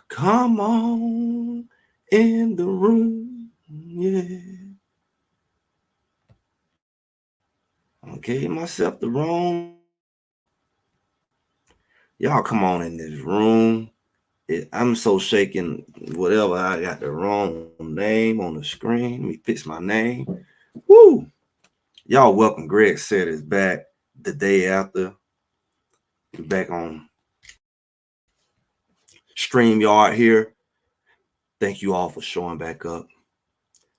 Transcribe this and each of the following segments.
Come on in the room. Yeah. I gave myself the wrong. Y'all come on in this room. I'm so shaking. Whatever. I got the wrong name on the screen. Let me fix my name. Woo! Y'all welcome. Greg said is back the day after. We're back on StreamYard here. Thank you all for showing back up.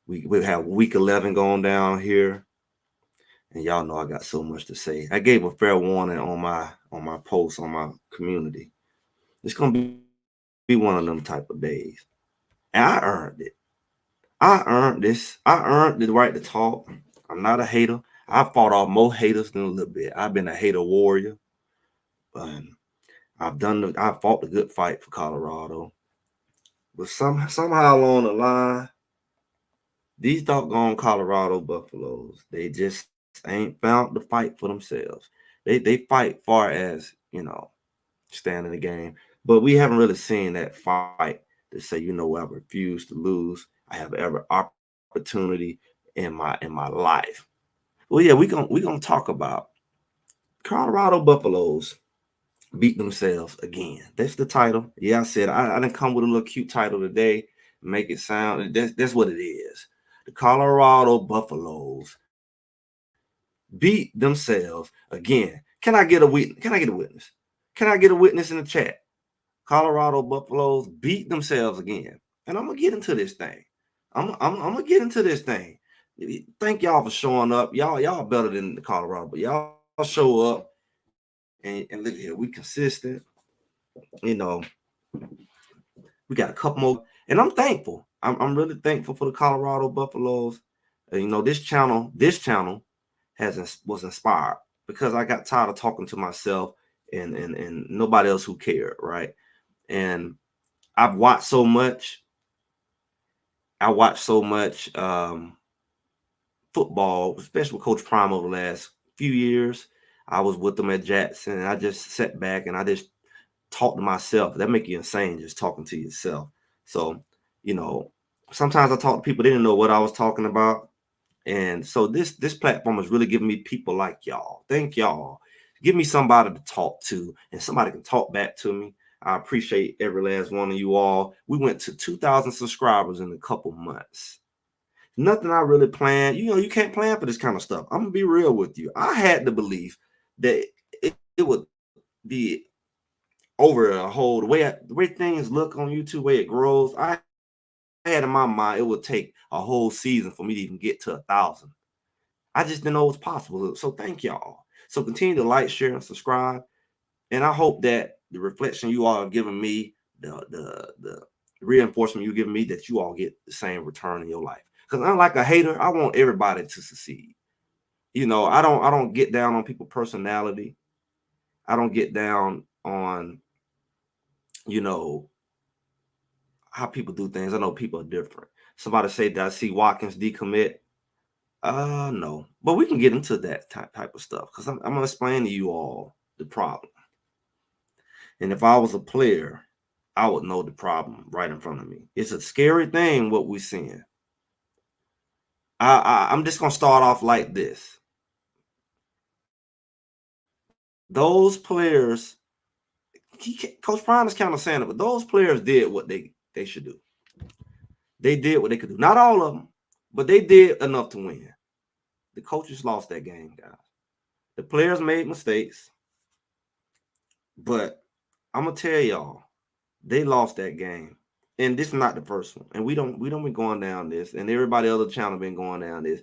We have week 11 going down here. And y'all know I got so much to say. I gave a fair warning on my post on my community. It's gonna be one of them type of days. And I earned it. I earned this. I earned the right to talk. I'm not a hater. I fought off more haters than a little bit. I've been a hater warrior. And I fought the good fight for Colorado. But somehow along the line, these doggone Colorado Buffaloes, they just ain't found the fight for themselves. They fight far as, stand in the game. But we haven't really seen that fight to say, I refuse to lose. I have every opportunity in my life. Well, yeah, we gonna talk about Colorado Buffaloes beat themselves again. That's the title. Yeah, I said I didn't come with a little cute title today. Make it sound that's what it is. The Colorado Buffaloes beat themselves again. Can I get a witness? Can I get a witness? Can I get a witness in the chat? Colorado Buffaloes beat themselves again. And I'm gonna get into this thing. I'm gonna get into this thing. Thank y'all for showing up. Y'all better than the Colorado, but y'all show up and look here. We consistent. You know, we got a couple more, and I'm thankful. I'm really thankful for the Colorado Buffaloes. This channel was inspired because I got tired of talking to myself and nobody else who cared, right? And I've watched so much. I watched so much football, especially with Coach Prime over the last few years. I was with them at Jackson, and I just sat back and I just talked to myself. That make you insane just talking to yourself. So, you know, sometimes I talk to people, they didn't know what I was talking about. And so this platform is really giving me people like y'all. Thank y'all. Give me somebody to talk to, and somebody can talk back to me. I appreciate every last one of you all. We went to 2,000 subscribers in a couple months. Nothing I really planned. You can't plan for this kind of stuff. I'm gonna be real with you. I had the belief that it would be over a whole the way things look on YouTube, the way it grows. I had in my mind it would take a whole season for me to even get to 1,000. I just didn't know it was possible. So thank y'all. So continue to like, share, and subscribe. And I hope that the reflection you all have given me, the reinforcement you're giving me, that you all get the same return in your life. Because unlike a hater, I want everybody to succeed. I don't get down on people's personality. I don't get down on you know how people do things. I know people are different. Somebody say, "Did I see Watkins decommit?" No, but we can get into that type of stuff because I'm gonna explain to you all the problem. And if I was a player, I would know the problem right in front of me. It's a scary thing what we're seeing. I'm just gonna start off like this. Those players, Coach Prime is kind of saying it, but those players did what they should do. They did what they could do. Not all of them, but they did enough to win. The coaches lost that game, guys. The players made mistakes, but I'm gonna tell y'all, they lost that game. And this is not the first one. And we don't been going down this, and everybody other channel been going down this.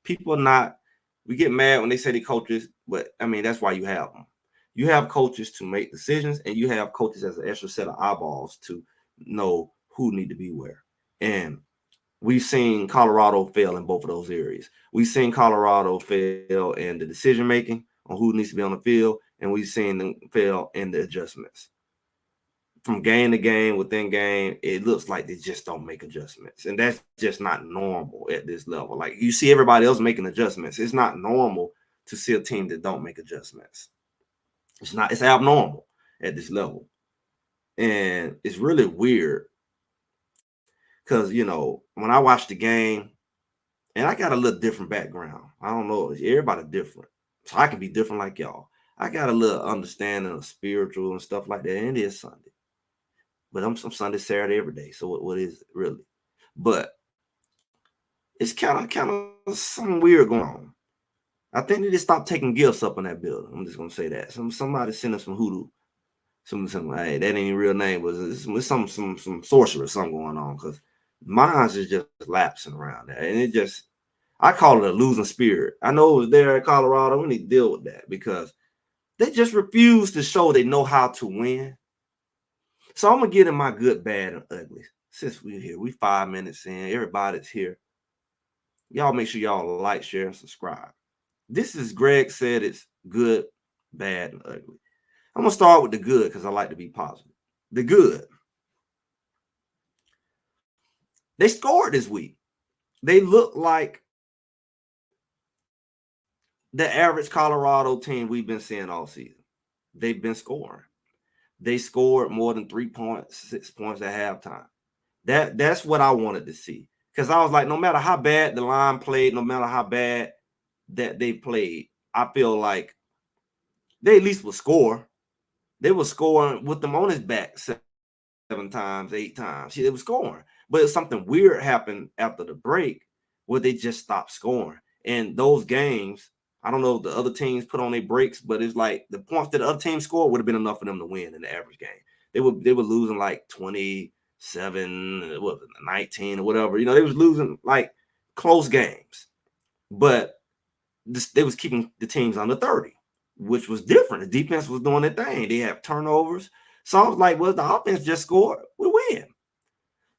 People are not. We get mad when they say they coaches, but I mean that's why you have them. You have coaches to make decisions, and you have coaches as an extra set of eyeballs to know who need to be where. And we've seen Colorado fail in both of those areas. We've seen Colorado fail in the decision making on who needs to be on the field, and we've seen them fail in the adjustments. From game to game, within game, it looks like they just don't make adjustments. And that's just not normal at this level. Like you see everybody else making adjustments. It's not normal to see a team that don't make adjustments. It's abnormal at this level. And it's really weird because, when I watch the game, and I got a little different background. I don't know. Everybody different. So I can be different like y'all. I got a little understanding of spiritual and stuff like that. And it is Sunday. But I'm Sunday, Saturday every day. So what is it really? But it's kind of something weird going on. I think they just stopped taking gifts up in that building. I'm just gonna say that. Somebody sent us some hoodoo. Some hey, that ain't a real name, but it's some sorcerer, something going on. Because mine's is just lapsing around there. And it just I call it a losing spirit. I know it was there in Colorado. We need to deal with that because they just refuse to show they know how to win. So I'm gonna get in my good, bad, and ugly. Since we're here, we 5 minutes in, everybody's here. Y'all make sure y'all like, share, and subscribe. This is Greg said it's good, bad, and ugly. I'm gonna start with the good because I like to be positive. The good. They scored this week. They look like the average Colorado team we've been seeing all season. They've been scoring. They scored more than 3 points, 6 points at halftime. That's what I wanted to see. Because I was like, no matter how bad the line played, no matter how bad that they played, I feel like they at least will score. They were scoring with them on his back 7 times, 8 times. They were scoring. But something weird happened after the break where they just stopped scoring. And those games, I don't know if the other teams put on their breaks, but it's like the points that the other team scored would have been enough for them to win in the average game. They were losing like 27, 19 or whatever. They was losing like close games. But they was keeping the teams under 30, which was different. The defense was doing their thing. They have turnovers. So I was like, well, the offense just scored, we win.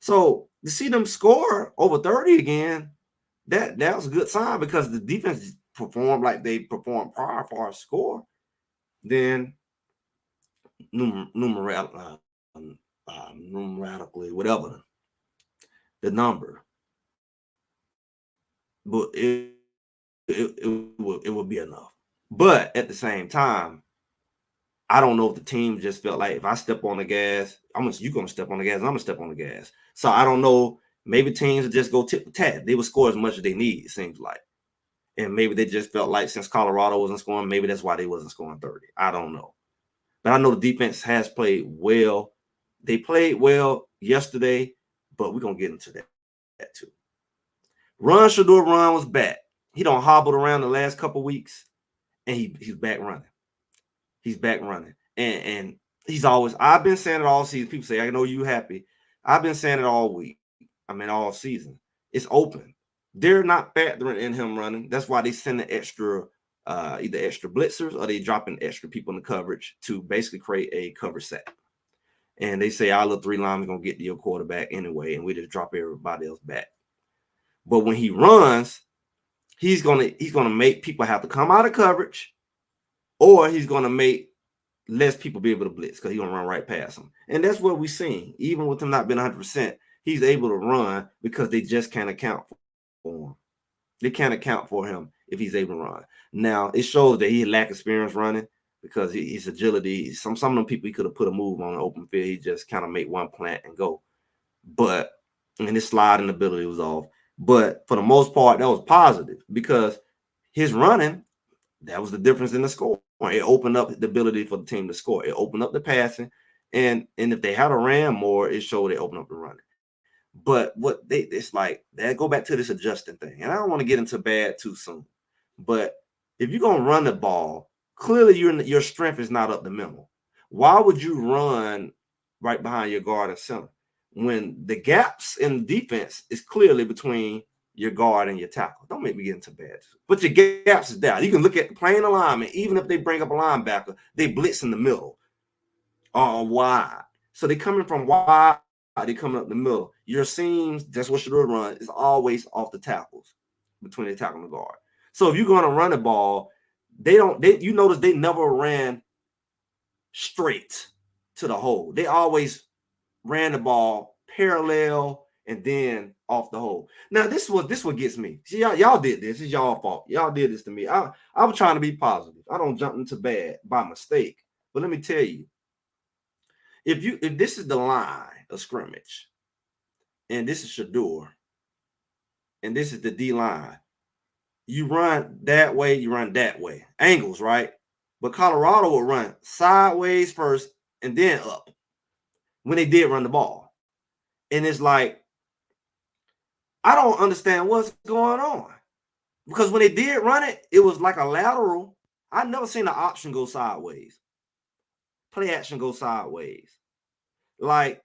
So to see them score over 30 again, that was a good sign because the defense performed like they performed prior for our score. Then numerically, whatever the number, but it will be enough. But at the same time, I don't know if the team just felt like if I step on the gas, you're gonna step on the gas, and I'm gonna step on the gas. So I don't know. Maybe teams will just go tit for tat. They will score as much as they need, it seems like. And maybe they just felt like since Colorado wasn't scoring, maybe that's why they wasn't scoring 30. I don't know. But I know the defense has played well. They played well yesterday, but we're gonna get into that too. Shador was back. He don't hobbled around the last couple weeks, and he's back running. He's back running. And he's always, I've been saying it all season. People say, I know you happy. I've been saying it all week. All season. It's open. They're not factoring in him running. That's why they send the extra, either extra blitzers or they dropping extra people in the coverage to basically create a cover set. And they say our little 3 linemen going to get to your quarterback anyway, and we just drop everybody else back. But when he runs, he's gonna make people have to come out of coverage, or he's gonna make less people be able to blitz because he's gonna run right past them. And that's what we've seen. Even with him not being 100%, he's able to run because they just can't account for him. They can't account for him if he's able to run. Now, it shows that he lack experience running because his agility, some of them people he could have put a move on an open field. He just kind of make one plant and go. But, and his sliding ability was off. But for the most part, that was positive because his running, that was the difference in the score. It opened up the ability for the team to score. It opened up the passing. And if they had a ran more, it showed they opened up the running. But it's like, that go back to this adjusting thing. And I don't want to get into bad too soon. But if you're going to run the ball, clearly your strength is not up the middle. Why would you run right behind your guard and center when the gaps in defense is clearly between your guard and your tackle? Don't make me get into bad. But your gaps is down. You can look at the plain alignment. Even if they bring up a linebacker, they blitz in the middle or wide. So they coming from wide, they coming up the middle. Your seams, that's what should run, is always off the tackles, between the tackle and the guard. So if you're going to run the ball, you notice they never ran straight to the hole. They always ran the ball parallel and then off the hole. Now this what gets me. See, y'all did this. It's y'all fault. Y'all did this to me. I was trying to be positive. I don't jump into bad by mistake. But let me tell you, if this is the line of scrimmage, and this is Shador, and this is the D line, you run that way, you run that way, angles, right? But Colorado will run sideways first and then up when they did run the ball. And it's like, I don't understand what's going on. Because when they did run it, it was like a lateral. I've never seen an option go sideways. Play action go sideways. Like,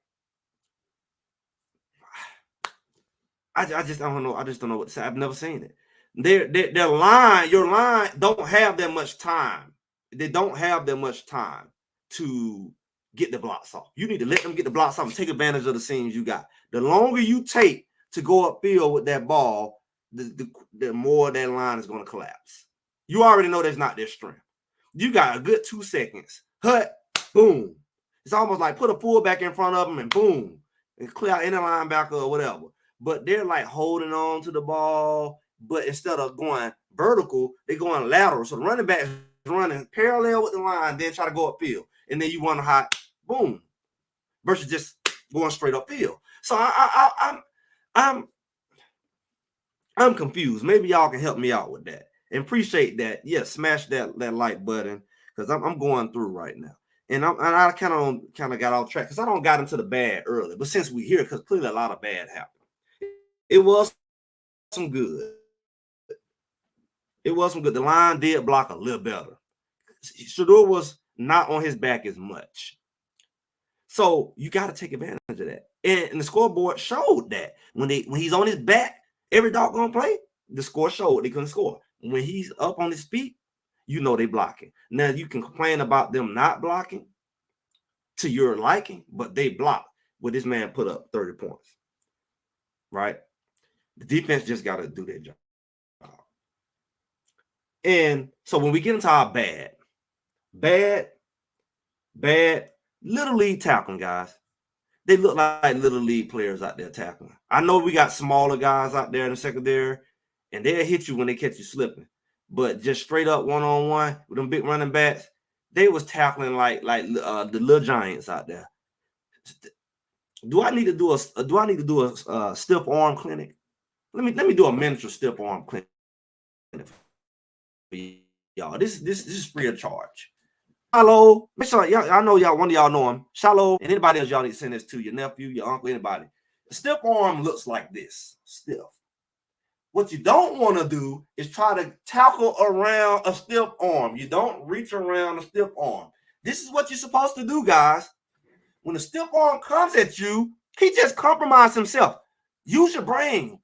I just don't know. I just don't know what to say. I've never seen it. Their line, your line don't have that much time. They don't have that much time to get the blocks off. You need to let them get the blocks off and take advantage of the seams you got. The longer you take to go upfield with that ball, the more that line is going to collapse. You already know that's not their strength. You got a good 2 seconds. Hut, boom. It's almost like put a fullback in front of them and boom, and clear out any linebacker or whatever. But they're like holding on to the ball, but instead of going vertical, they're going lateral. So the running back is running parallel with the line, then try to go upfield. And then you wonder how, boom, versus just going straight upfield. So I'm confused. Maybe y'all can help me out with that. And appreciate that. Yeah, smash that like button, because I'm going through right now. And I kind of got off track because I don't got into the bad early. But since we're here, because clearly a lot of bad happened. It was some good. It was some good. The line did block a little better. Shador was not on his back as much. So you got to take advantage of that. And the scoreboard showed that when he's on his back, every doggone play, the score showed they couldn't score. When he's up on his feet, you know they blocking. Now you can complain about them not blocking to your liking, but they block. Well, this man put up 30 points, right? The defense just got to do their job. And so when we get into our bad, little league tackling, guys, they look like little league players out there tackling. I know we got smaller guys out there in the secondary, and they'll hit you when they catch you slipping. But just straight up one-on-one with them big running backs, they was tackling like the little giants out there. Do I need to do a stiff arm clinic? Let me do a miniature stiff arm clinic for y'all. This is free of charge. Hello, make sure y'all, I know y'all, one of y'all know him. Shallow, and anybody else, y'all need to send this to your nephew, your uncle, anybody. The stiff arm looks like this, stiff. What you don't want to do is try to tackle around a stiff arm. You don't reach around a stiff arm. This is what you're supposed to do, guys. When a stiff arm comes at you, he just compromised himself. Use your brain.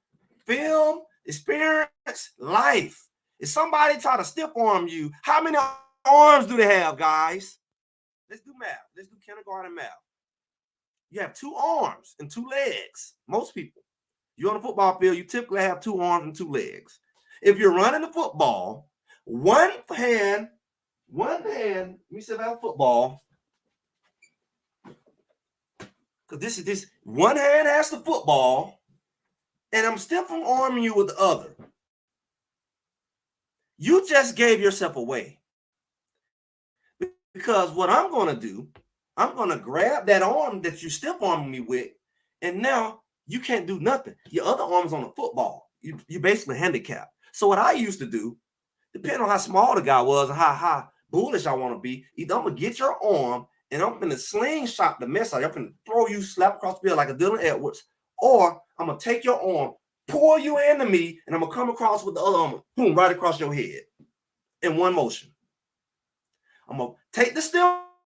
Film, experience, life. If somebody try to stiff arm you, how many arms do they have, guys? Let's do math. Let's do kindergarten math. You have 2 arms and 2 legs. Most people. You're on a football field, you typically have 2 arms and 2 legs. If you're running the football, one hand, let me see if I have football. Because this one hand has the football, and I'm stiff arming you with the other. You just gave yourself away. Because what I'm going to do, I'm going to grab that arm that you stiff arming me with, and now you can't do nothing. Your other arm's on the football. You're basically handicapped. So what I used to do, depending on how small the guy was and how bullish I want to be, either I'm going to get your arm and I'm going to slingshot the mess out of you. I'm going to throw you slap across the field like a Dylan Edwards, or I'm going to take your arm, pull you into me, and I'm going to come across with the other arm, boom, right across your head in one motion. I'm going to take the stiff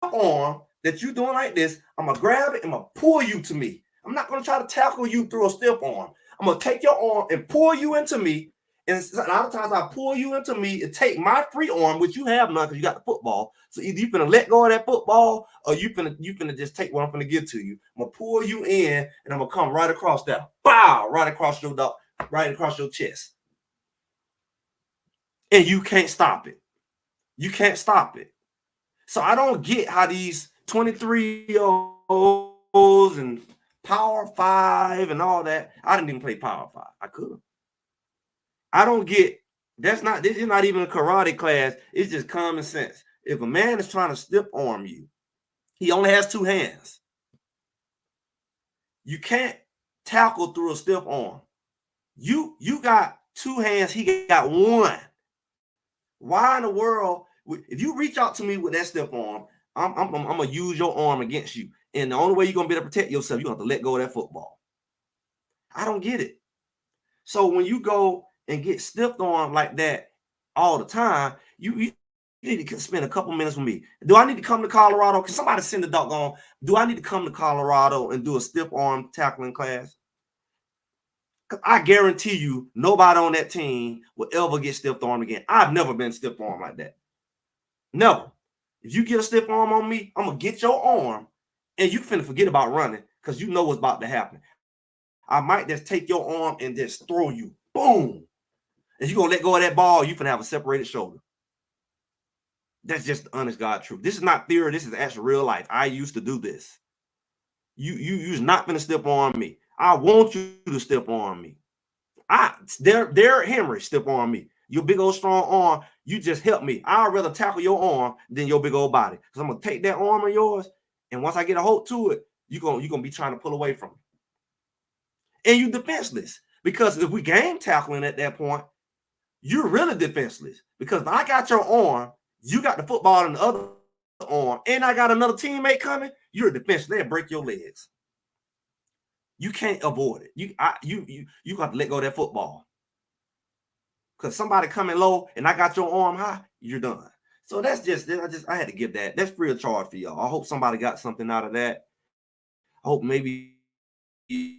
arm that you're doing like this. I'm going to grab it and I'm going to pull you to me. I'm not going to try to tackle you through a stiff arm. I'm going to take your arm and pull you into me. And a lot of times I pull you into me and take my free arm, which you have none because you got the football. So either you're going to let go of that football or you're going to just take what I'm going to give to you. I'm going to pull you in and I'm going to come right across that. Bow! Right across your chest. And you can't stop it. You can't stop it. So I don't get how these 23-year-olds and Power 5 and all that. I didn't even play Power 5. I could have. I don't get, this is not even a karate class. It's just common sense. If a man is trying to stiff arm you He only has two hands. You can't tackle through a stiff arm. You got two hands, he got one. Why in the world, if you reach out to me with that stiff arm, I'm gonna use your arm against you. And the only way you're gonna be able to protect yourself, you're gonna have to let go of that football. I don't get it. So when you go and get stiffed on like that all the time, you need to spend a couple minutes with me. Do I need to come to Colorado? Can somebody send the doggone? Do I need to come to Colorado and do a stiff arm tackling class? Because I guarantee you, nobody on that team will ever get stiff arm again. I've never been stiff arm like that. No. If you get a stiff arm on me, I'm gonna get your arm, and you finna forget about running because you know what's about to happen. I might just take your arm and just throw you. Boom. And you're gonna let go of that ball, you finna have a separated shoulder. That's just the honest God truth. This is not theory, this is actual real life. I used to do this. You're not gonna stiff arm me. I want you to stiff arm me. They're Henry stiff arm me. Your big old strong arm, you just help me. I'd rather tackle your arm than your big old body. Because I'm gonna take that arm of yours, and once I get a hold to it, you're gonna be trying to pull away from it. And you defenseless. Because if we game tackling at that point, you're really defenseless. Because I got your arm, you got the football in the other arm, and I got another teammate coming, you're defenseless. They'll break your legs. You can't avoid it. You got to let go of that football. Because somebody coming low and I got your arm high, you're done. So that's just I had to give that. That's free of charge for y'all. I hope somebody got something out of that. I hope maybe you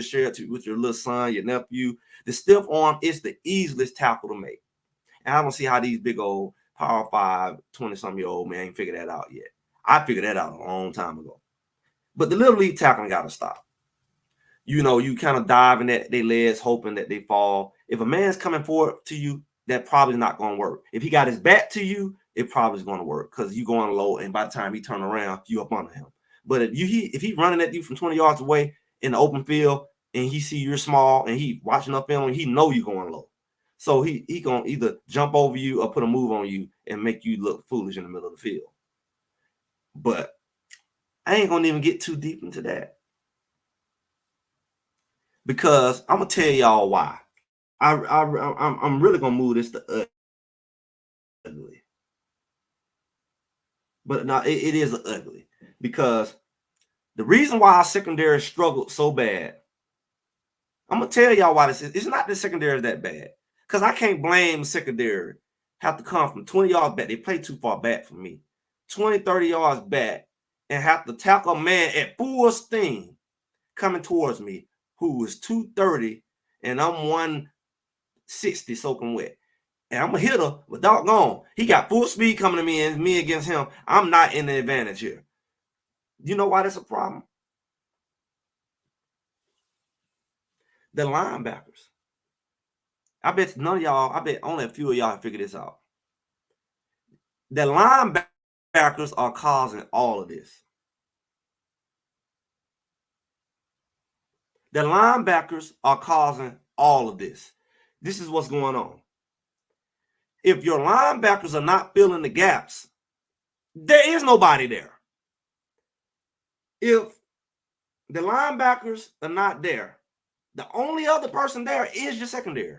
share it with your little son, your nephew. The stiff arm is the easiest tackle to make. And I don't see how these big old Power 5, 20-something-year-old man ain't figured that out yet. I figured that out a long time ago. But the little league tackling got to stop. You know, you kind of dive in at their legs, hoping that they fall. If a man's coming forward to you, that probably not going to work. If he got his back to you, it probably is going to work because you going low, and by the time he turn around, you up under him. But if he running at you from 20 yards away in the open field, and he see you're small, and he watching up on, he know you going low. So he gonna either jump over you or put a move on you and make you look foolish in the middle of the field. But I ain't gonna even get too deep into that. Because I'm gonna tell y'all why. I'm really gonna move this to ugly, but no, it is ugly because the reason why our secondary struggled so bad. I'm gonna tell y'all why this is. It's not the secondary is that bad because I can't blame secondary. Have to come from 20 yards back. They play too far back for me. 20, 30 yards back and have to tackle a man at full steam coming towards me who is 230 and I'm 160 soaking wet. And I'm a hitter, but doggone, he got full speed coming to me and me against him. I'm not in the advantage here. You know why that's a problem? The linebackers. I bet none of y'all, I bet only a few of y'all figure this out. The linebackers are causing all of this. The linebackers are causing all of this. This is what's going on. If your linebackers are not filling the gaps, there is nobody there. If the linebackers are not there, the only other person there is your secondary.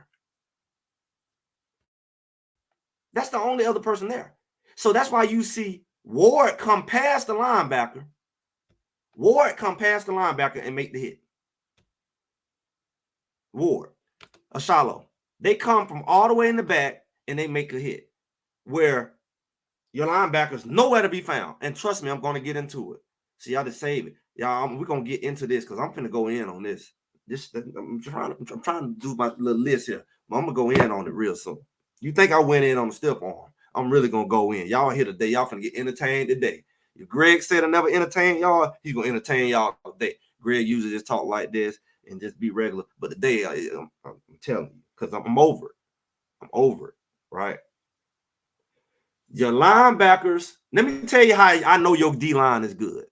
That's the only other person there. So that's why you see Ward come past the linebacker. Ward come past the linebacker and make the hit. Ward, Ashalo, they come from all the way in the back and they make a hit where your linebackers nowhere to be found. And trust me, I'm going to get into it. See, I just save it. Y'all, we're going to get into this because I'm going to go in on this. I'm trying to do my little list here. But I'm going to go in on it real soon. You think I went in on the stiff arm. I'm really going to go in. Y'all here today. Y'all going to get entertained today. If Greg said I never entertain y'all, he's going to entertain y'all today. Greg usually just talk like this and just be regular. But today, I'm telling you, because I'm over it. I'm over it, right? Your linebackers, let me tell you how I know your D-line is good.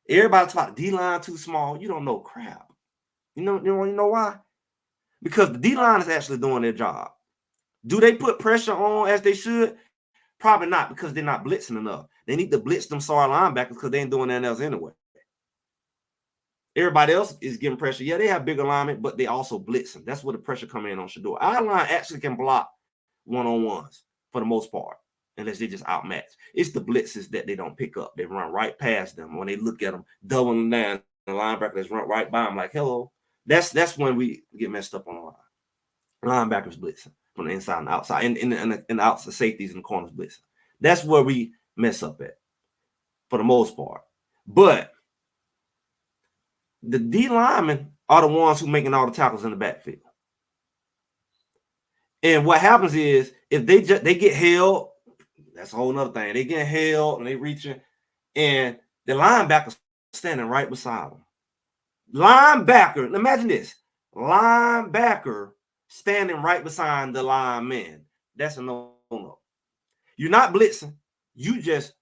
Everybody talk about D-line too small. You don't know crap. You know why? Because the D-line is actually doing their job. Do they put pressure on as they should? Probably not because they're not blitzing enough. They need to blitz them sorry linebackers because they ain't doing nothing else anyway. Everybody else is getting pressure. Yeah, they have bigger alignment, but they also blitzing. That's where the pressure come in on Shador. Our line actually can block one-on-ones for the most part, unless they just outmatch. It's the blitzes that they don't pick up. They run right past them. When they look at them, doubling down, the linebackers run right by them like, hello. That's when we get messed up on the line. Linebackers blitzing from the inside and outside, and the outside safeties and the corners blitzing. That's where we mess up at for the most part. But the D linemen are the ones who making all the tackles in the backfield. And what happens is if they get held, that's a whole nother thing. They get held and they reaching, and the linebacker standing right beside them. Linebacker, imagine this. Linebacker standing right beside the lineman. That's a no-no. You're not blitzing. You just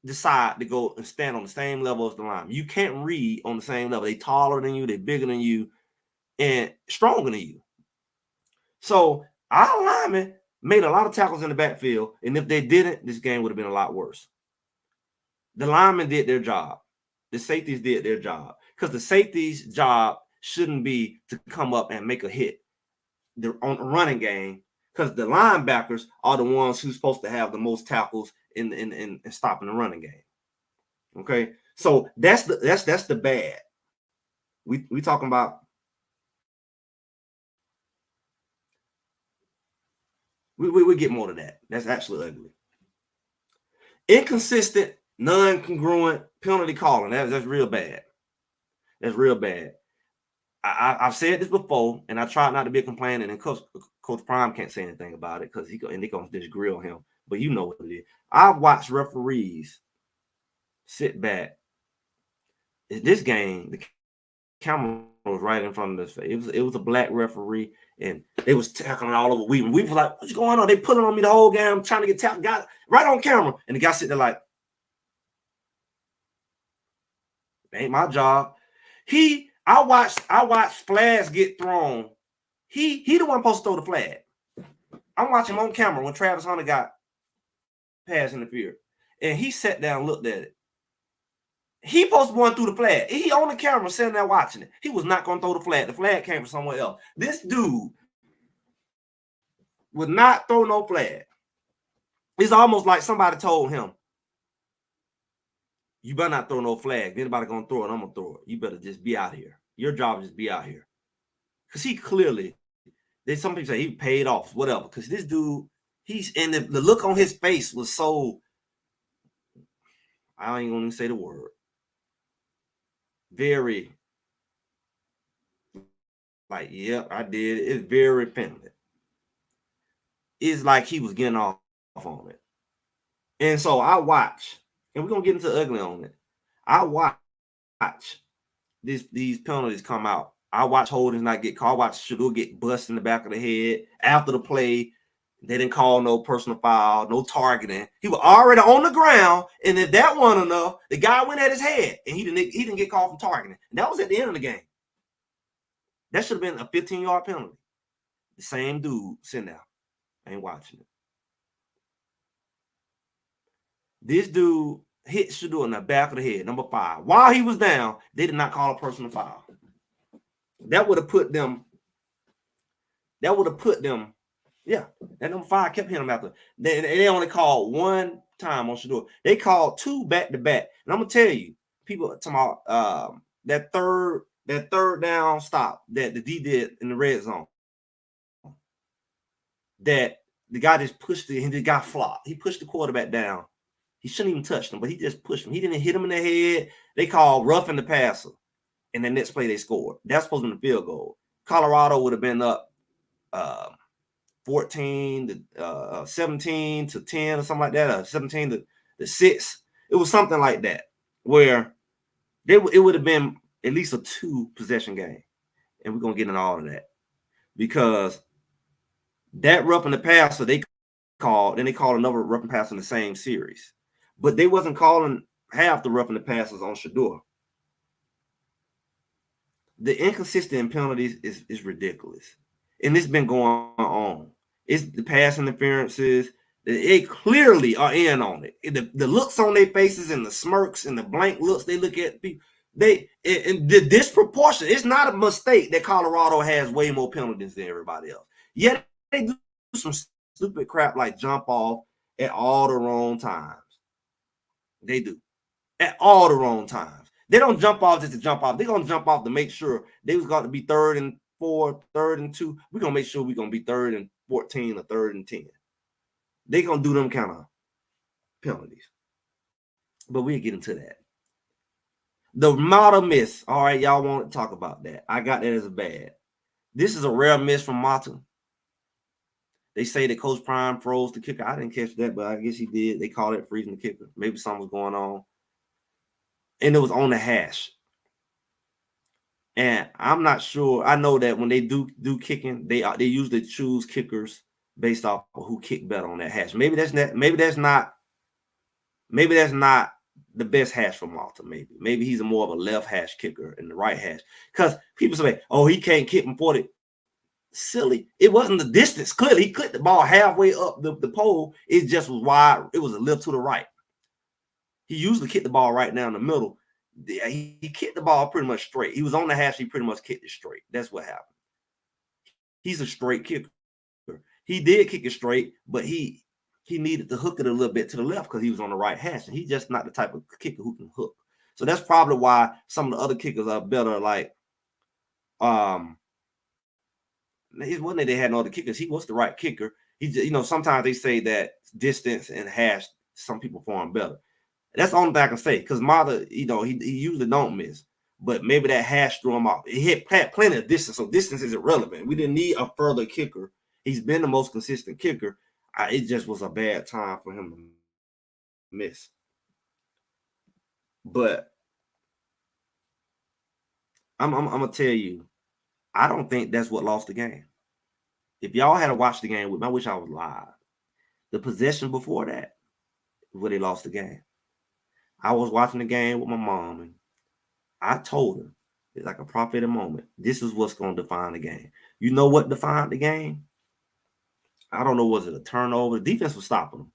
decide to go and stand on the same level as the lineman. You can't read on the same level. They taller than you, they bigger than you, and stronger than you. So our linemen made a lot of tackles in the backfield, and if they didn't, this game would have been a lot worse. The linemen did their job. The safeties did their job, because the safeties' job shouldn't be to come up and make a hit on the running game, because the linebackers are the ones who's supposed to have the most tackles in stopping the running game. Okay, so that's the bad. We talking about. We get more to that. That's actually ugly. Inconsistent, non-congruent penalty calling. That's real bad. That's real bad. I've said this before, and I tried not to be complaining, and Coach Prime can't say anything about it because they're gonna just grill him. But you know what it is. I watched referees sit back. This game, the camera was right in front of this face. It was a black referee, and they was tackling all over. We was like, "What's going on?" They pulling on me the whole game. I'm trying to get tackled. Got right on camera, and the guy sitting there like, "Ain't my job." I watched flags get thrown. He the one supposed to throw the flag. I'm watching him on camera when Travis Hunter got pass interfered, and he sat down and looked at it. He supposed to run through the flag. He on the camera sitting there watching it. He was not going to throw the flag. The flag came from somewhere else. This dude would not throw no flag. It's almost like somebody told him, "You better not throw no flag. If anybody going to throw it, I'm going to throw it. You better just be out here. Your job is just be out here." Because he clearly, some people say he paid off, whatever. Because this dude, and the look on his face was so, I ain't going to say the word, very, like, yep, I did. It's very offended. It's like he was getting off on it. And so I watch, and we're going to get into ugly on it. I watch these penalties come out. I watch holdings not get called. I watch Shador get busted in the back of the head. After the play, they didn't call no personal foul, no targeting. He was already on the ground, and if that wasn't enough, the guy went at his head, and he didn't get called for targeting. And that was at the end of the game. That should have been a 15-yard penalty. The same dude sitting there, ain't watching it. This dude hit Shador in the back of the head, number 5. While he was down, they did not call a personal foul. That would have put them. Yeah, that number 5 kept hitting him after. They only called one time on Shador. They called 2 back to back. And I'm gonna tell you, people talking about that third down stop that the D did in the red zone. That the guy just pushed it, and the guy flopped. He pushed the quarterback down. He shouldn't even touch him, but he just pushed him. He didn't hit him in the head. They called roughing the passer. And the next play they scored. That's supposed to be the field goal. Colorado would have been up 14 to 17 to 10 or something like that, or 17 to 6. It was something like that, where it would have been at least a 2-possession game. And we're going to get into all of that. Because that roughing the passer they called, then they called another roughing passer in the same series. But they wasn't calling half the roughing the passers on Shador. The inconsistent penalties is ridiculous. And it's been going on. It's the pass interferences. They clearly are in on it. The looks on their faces and the smirks and the blank looks they look at people. And the disproportion. It's not a mistake that Colorado has way more penalties than everybody else. Yet they do some stupid crap like jump off at all the wrong times. They do at all the wrong times. They don't jump off just to jump off. They're gonna jump off to make sure they was going to be 3rd and 4, 3rd and 2. We're gonna make sure we're gonna be 3rd and 14 or 3rd and 10. They're gonna do them kind of penalties. But we'll get into that. The Mata miss. All right, y'all want to talk about that. I got that as a bad. This is a rare miss from Mata. They say that Coach Prime froze the kicker. I didn't catch that, but I guess he did. They called it freezing the kicker. Maybe something was going on. And it was on the hash. And I'm not sure. I know that when they do kicking, they usually choose kickers based off of who kick better on that hash. Maybe that's not the best hash for Malta. Maybe he's more of a left hash kicker than the right hash. Because people say, oh, he can't kick from 40. Silly. It wasn't the distance. Clearly, he clipped the ball halfway up the pole. It just was wide. It was a little to the right. He usually kicked the ball right down the middle. He kicked the ball pretty much straight. He was on the hash. He pretty much kicked it straight. That's what happened. He's a straight kicker. He did kick it straight, but he needed to hook it a little bit to the left because he was on the right hash, and he's just not the type of kicker who can hook. So that's probably why some of the other kickers are better. Like, it wasn't that they had no other kickers. He was the right kicker. He, sometimes they say that distance and hash, some people perform better. That's the only thing I can say, because Mata, he usually don't miss, but maybe that hash threw him off. He had plenty of distance, so distance is irrelevant. We didn't need a further kicker. He's been the most consistent kicker. It just was a bad time for him to miss. But I'm gonna tell you, I don't think that's what lost the game. If y'all had to watch the game with me, I wish I was live. The possession before that is where they lost the game. I was watching the game with my mom, and I told her, it's like a prophetic moment. This is what's going to define the game. You know what defined the game? I don't know. Was it a turnover? The defense was stopping them.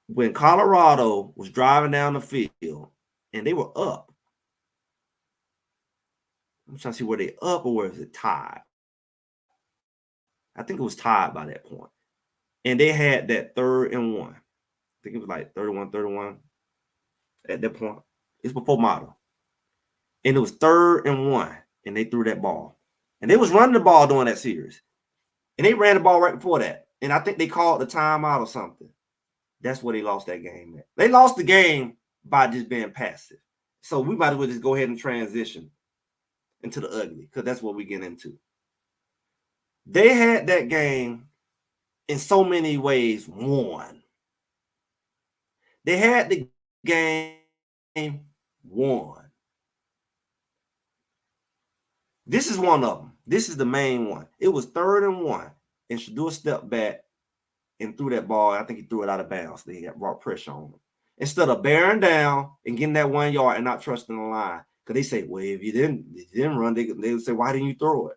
When Colorado was driving down the field and they were up, I'm trying to see where they up or where is it tied? I think it was tied by that point. And they had that 3rd and 1. I think it was like 31 at that point. It's before Mata. And it was 3rd and 1. And they threw that ball. And they was running the ball during that series. And they ran the ball right before that. And I think they called the timeout or something. That's where they lost that game at. They lost the game by just being passive. So we might as well just go ahead and transition into the ugly, because that's what we get into. They had that game in so many ways won. They had the game won. This is one of them. This is the main one. It was 3rd and 1, and Shador stepped back and threw that ball. I think he threw it out of bounds. They got brought pressure on him. Instead of bearing down and getting that 1 yard and not trusting the line, because they say, well, if you didn't run, they would say, why didn't you throw it?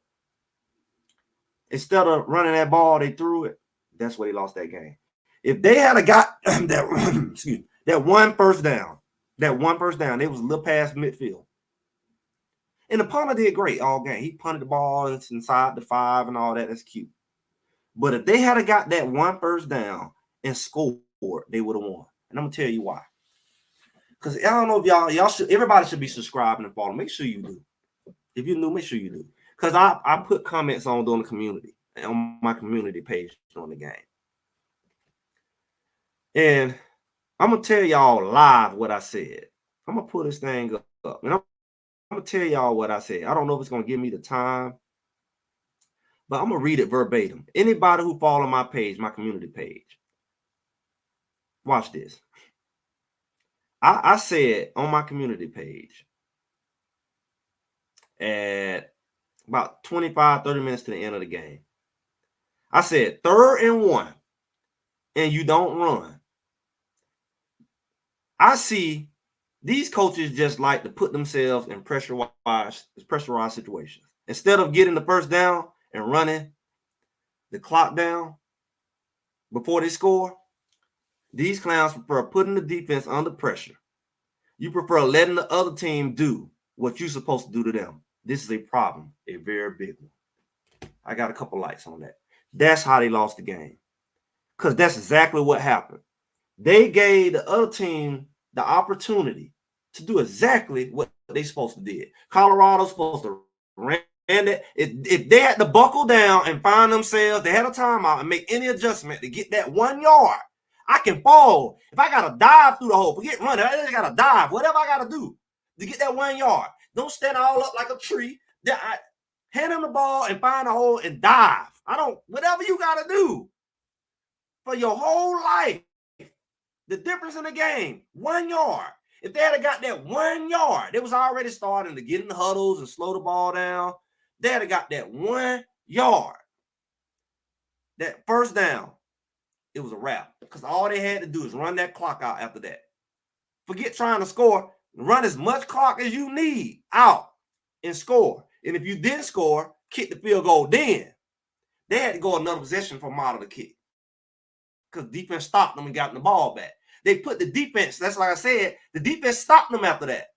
Instead of running that ball, they threw it. That's where they lost that game. If they had got that one first down, they was a little past midfield. And the punter did great all game. He punted the ball inside the 5 and all that. That's cute. But if they had got that one first down and scored, they would have won. And I'm gonna tell you why. Because I don't know if y'all should, everybody should be subscribing and following. Make sure you do. If you're new, make sure you do. Because I put comments on the community, on my community page on the game. And I'm gonna tell y'all live what I said. I'm gonna pull this thing up. And I'm gonna tell y'all what I said. I don't know if it's gonna give me the time, but I'm gonna read it verbatim. Anybody who follow my page, my community page, watch this. I said on my community page at about 25, 30 minutes to the end of the game, I said 3rd and 1, and you don't run. I see these coaches just like to put themselves in pressurized situations. Instead of getting the first down and running the clock down, before they score, these clowns prefer putting the defense under pressure. You prefer letting the other team do what you're supposed to do to them. This is a problem, a very big one. I got a couple likes on that. That's how they lost the game. Because that's exactly what happened. They gave the other team the opportunity to do exactly what they supposed to do. Colorado's supposed to ran it. If they had to buckle down and find themselves, they had a timeout and make any adjustment to get that 1 yard. I can fall. If I got to dive through the hole, forget running. I just got to dive, whatever I got to do to get that 1 yard. Don't stand all up like a tree. Hand them the ball and find a hole and dive. Whatever you got to do for your whole life. The difference in the game, 1 yard. If they had got that 1 yard, they was already starting to get in the huddles and slow the ball down. They had got that 1 yard. That first down, it was a wrap. Because all they had to do is run that clock out after that. Forget trying to score. Run as much clock as you need out and score. And if you didn't score, kick the field goal then. They had to go another possession for Model to kick. Because defense stopped them and got the ball back. They put the defense, that's like I said, the defense stopped them after that.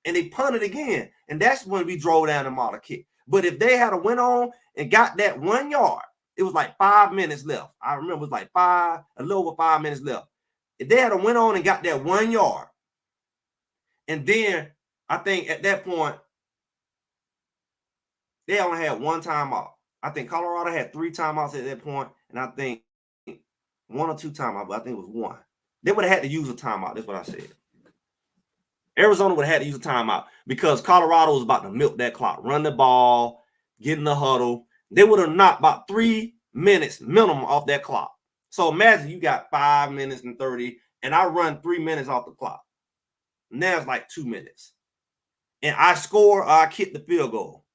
And they punted again. And that's when we drove down the Model kick. But if they had went on and got that 1 yard, it was like 5 minutes left. I remember it was like a little over 5 minutes left. If they had went on and got that 1 yard, and then I think at that point, they only had one timeout. I think Colorado had 3 timeouts at that point, and I think 1 or 2 timeouts, but I think it was 1. They would have had to use a timeout. That's what I said. Arizona would have had to use a timeout because Colorado was about to milk that clock, run the ball, get in the huddle. They would have knocked about 3 minutes minimum off that clock. So imagine you got 5 minutes and 30, and I run 3 minutes off the clock. Now it's like 2 minutes. And I score or I kick the field goal.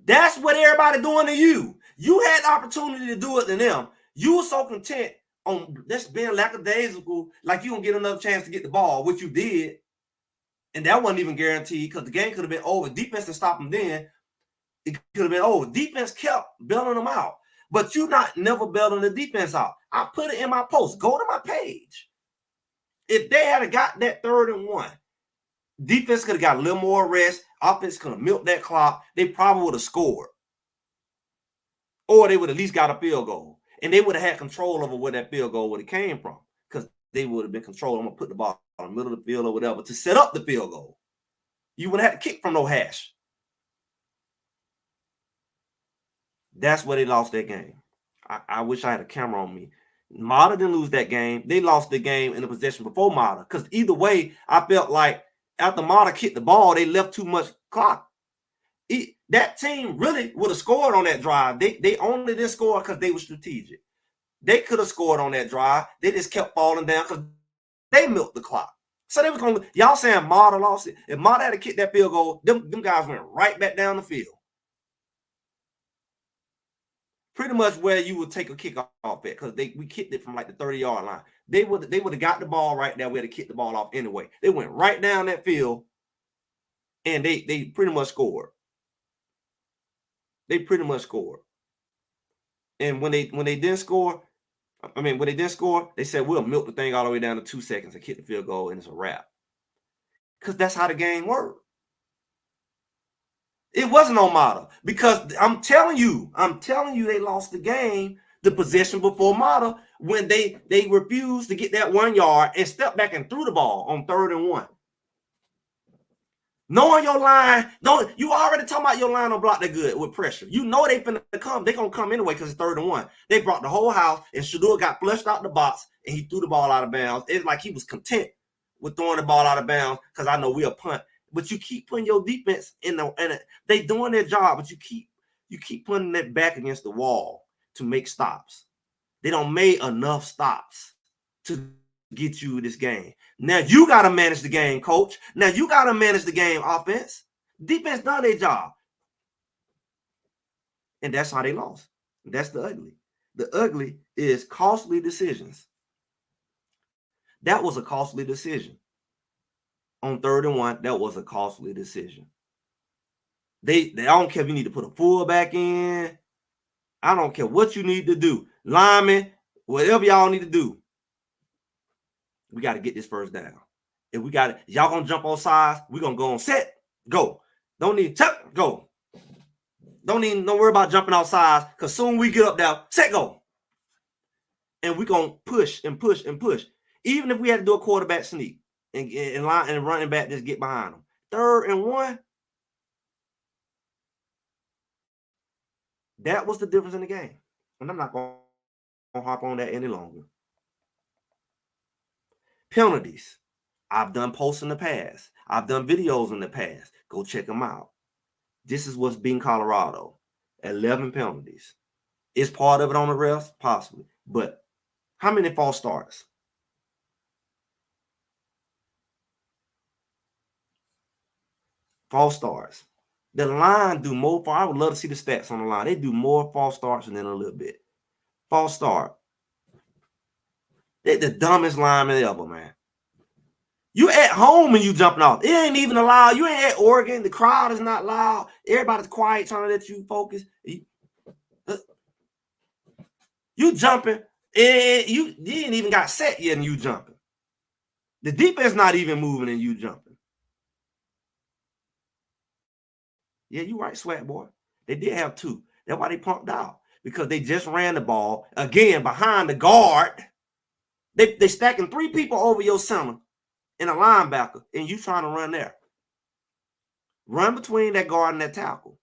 That's what everybody doing to you. You had the opportunity to do it to them. You were so content on this being lackadaisical, like you don't get another chance to get the ball, which you did. And that wasn't even guaranteed because the game could have been over. Defense to stop them then, it could have been over. Defense kept bailing them out. But you never bailing the defense out. I put it in my post. Go to my page. If they had got that 3rd and 1, defense could have got a little more rest. Offense could have milked that clock. They probably would have scored. Or they would at least got a field goal. And they would have had control over where that field goal would have came from. Because they would have been controlled. I'm going to put the ball in the middle of the field or whatever to set up the field goal. You wouldn't have to kick from no hash. That's where they lost that game. I wish I had a camera on me. Mata didn't lose that game. They lost the game in the possession before Mata. Because either way, I felt like after Mata kicked the ball, they left too much clock. That team really would have scored on that drive. They only didn't score because they were strategic. They could have scored on that drive. They just kept falling down because they milked the clock. So they was going to, y'all saying Mata lost it. If Mata had to kick that field goal, them guys went right back down the field. Pretty much where you would take a kick off at, because we kicked it from like the 30-yard line. They would have got the ball right there where to kick the ball off anyway. They went right down that field, and they pretty much scored. They pretty much scored. And when they didn't score, they said we'll milk the thing all the way down to 2 seconds and kick the field goal, and it's a wrap. Because that's how the game worked. It wasn't on Mata, because I'm telling you, they lost the game, the possession before Mata, when they refused to get that 1 yard and stepped back and threw the ball on 3rd and 1. Knowing your line, you already talking about your line don't block that good with pressure. You know they finna come. They gonna come anyway because it's 3rd and 1. They brought the whole house, and Shador got flushed out the box, and he threw the ball out of bounds. It's like he was content with throwing the ball out of bounds because I know we'll punt. But you keep putting your defense in and they doing their job, but you keep putting that back against the wall to make stops. They don't make enough stops to get you this game. Now you got to manage the game, coach. Now you got to manage the game, offense. Defense done their job. And that's how they lost. That's the ugly. The ugly is costly decisions. That was a costly decision. On 3rd and 1, that was a costly decision. They don't care if you need to put a fullback in. I don't care what you need to do. Lineman, whatever y'all need to do, we got to get this first down. If we got it, y'all gonna jump on sides, we gonna go on set, go. Don't need set, go. Don't worry about jumping outside, because soon we get up there, set, go. And we gonna push and push and push. Even if we had to do a quarterback sneak and line and running back just get behind them. 3rd and 1. That was the difference in the game. And I'm not gonna hop on that any longer. Penalties. I've done posts in the past. I've done videos in the past. Go check them out. This is what's being Colorado. 11 penalties. Is part of it on the refs? Possibly. But how many false starts? False starts. The line do more. I would love to see the stats on the line. They do more false starts than a little bit. False start. They're the dumbest lineman ever, man. You at home and you jumping off. It ain't even allowed. You ain't at Oregon. The crowd is not loud. Everybody's quiet, trying to let you focus. You jumping. You ain't even got set yet and you jumping. The defense not even moving and you jumping. Yeah, you right, Swag Boy. They did have 2. That's why they pumped out. Because they just ran the ball, again, behind the guard. They stacking 3 people over your center and a linebacker, and you trying to run there. Run between that guard and that tackle.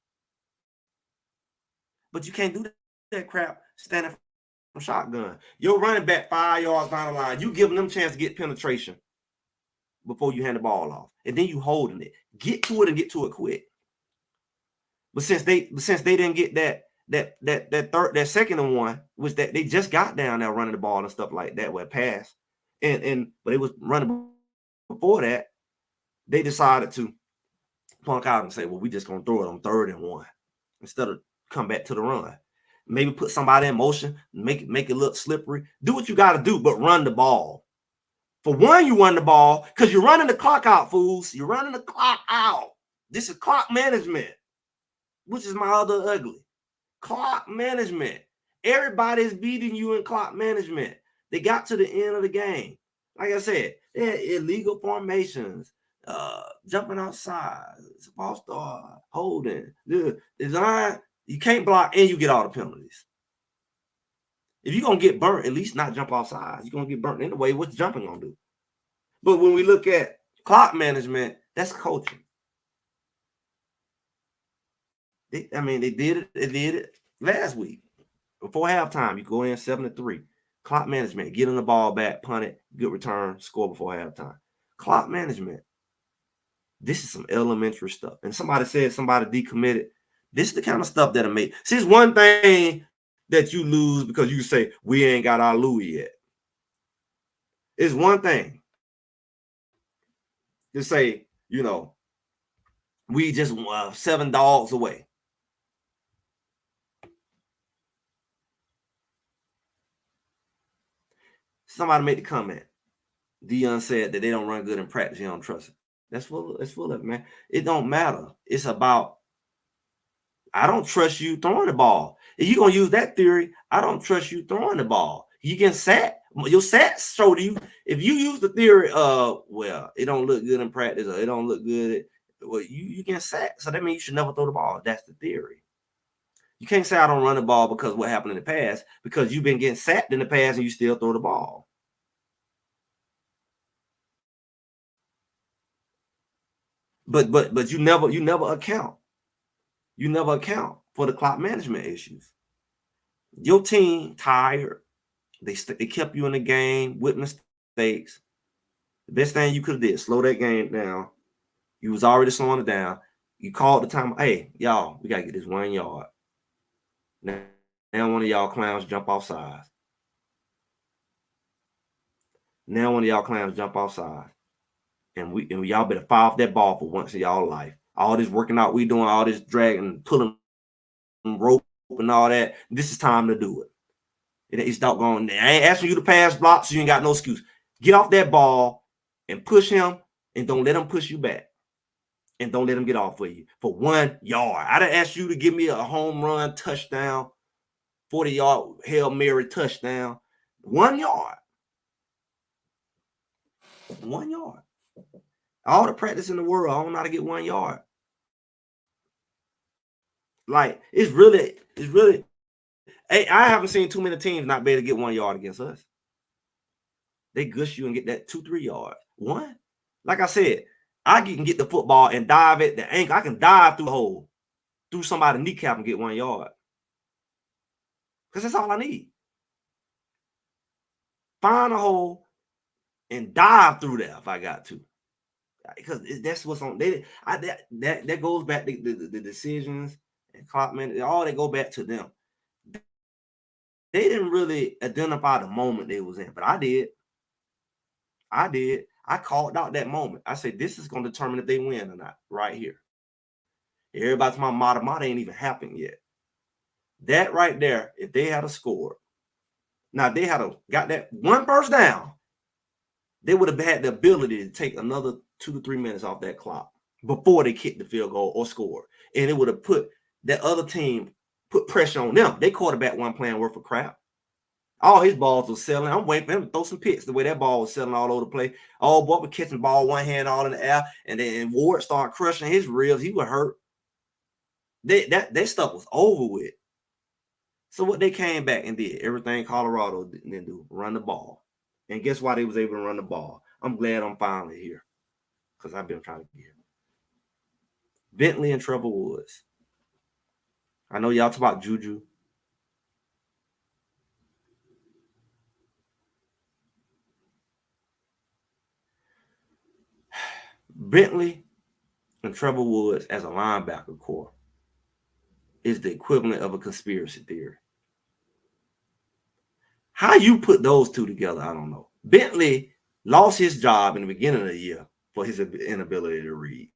But you can't do that crap standing from shotgun. You're running back 5 yards down the line. You giving them a chance to get penetration before you hand the ball off. And then you holding it. Get to it and get to it quick. But since they didn't get that 2nd and 1, was that they just got down there running the ball and stuff like that with pass. But it was running before that. They decided to punk out and say, well, we just gonna throw it on 3rd and 1 instead of come back to the run. Maybe put somebody in motion, make it look slippery. Do what you got to do, but run the ball. For one, you run the ball because you're running the clock out, fools. You're running the clock out. This is clock management, which is my other ugly. Clock management. Everybody's beating you in clock management. They got to the end of the game. Like I said, they had illegal formations, jumping outside, false start, holding, the line. You can't block and you get all the penalties. If you're going to get burnt, at least not jump outside. You're going to get burnt anyway. What's jumping going to do? But when we look at clock management, that's coaching. They did it last week. Before halftime, you go in 7-3. Clock management, getting the ball back, punt it, good return, score before halftime. Clock management. This is some elementary stuff. And somebody said somebody decommitted. This is the kind of stuff that'll make. See, it's one thing that you lose because you say, we ain't got our Louis yet. It's one thing to say, we just 7 dogs away. Somebody made the comment. Dion said that they don't run good in practice. You don't trust it. That's full of it, man. It don't matter. It's about, I don't trust you throwing the ball. If you're going to use that theory, I don't trust you throwing the ball. You can sack. Your sacks show you. If you use the theory of, well, it don't look good in practice or it don't look good, well, you can sack. So that means you should never throw the ball. That's the theory. You can't say I don't run the ball because what happened in the past, because you've been getting sacked in the past and you still throw the ball. But you never account. You never account for the clock management issues. Your team tired. They kept you in the game with mistakes. The best thing you could have did, slow that game down. You was already slowing it down. You called the time. Hey, y'all, we got to get this 1 yard. Now one of y'all clowns jump off sides. And y'all better fire off that ball for once in y'all life. All this working out we doing, all this dragging, pulling rope and all that. This is time to do it. It's doggone. I ain't asking you to pass block, so you ain't got no excuse. Get off that ball and push him, and don't let him push you back. And don't let him get off for you for 1 yard. I done asked you to give me a home run touchdown, 40-yard Hail Mary touchdown. 1 yard. 1 yard. All the practice in the world, I don't know how to get 1 yard. Like, it's really. Hey, I haven't seen too many teams not be able to get 1 yard against us. They gush you and get that 2, 3 yards. One, like I said, I can get the football and dive at the ankle. I can dive through the hole, through somebody's kneecap and get 1 yard. Because that's all I need. Find a hole and dive through there if I got to. Because that's what's on. That goes back to the decisions and clock man. All that go back to them. They didn't really identify the moment they was in, but I did. I called out that moment. I said, this is going to determine if they win or not right here. Everybody's my mata ain't even happened yet. That right there, if they had a score, now they had got that one first down, they would have had the ability to take another 2 to 3 minutes off that clock before they kicked the field goal or score. And it would have put that other team, put pressure on them. They quarterback wasn't playing worth of crap. All his balls was selling. I'm waiting for him to throw some picks the way that ball was selling all over the place. Oh, boy was catching the ball one hand all in the air, and then Ward started crushing his ribs. He was hurt. That stuff was over with. So what they came back and did, everything Colorado didn't do, run the ball. And guess why they was able to run the ball? I'm glad I'm finally here because I've been trying to get here. Bentley and Trevor Woods. I know y'all talk about Juju. Bentley and Trevor Woods as a linebacker core is the equivalent of a conspiracy theory. How you put those two together, I don't know. Bentley lost his job in the beginning of the year for his inability to read.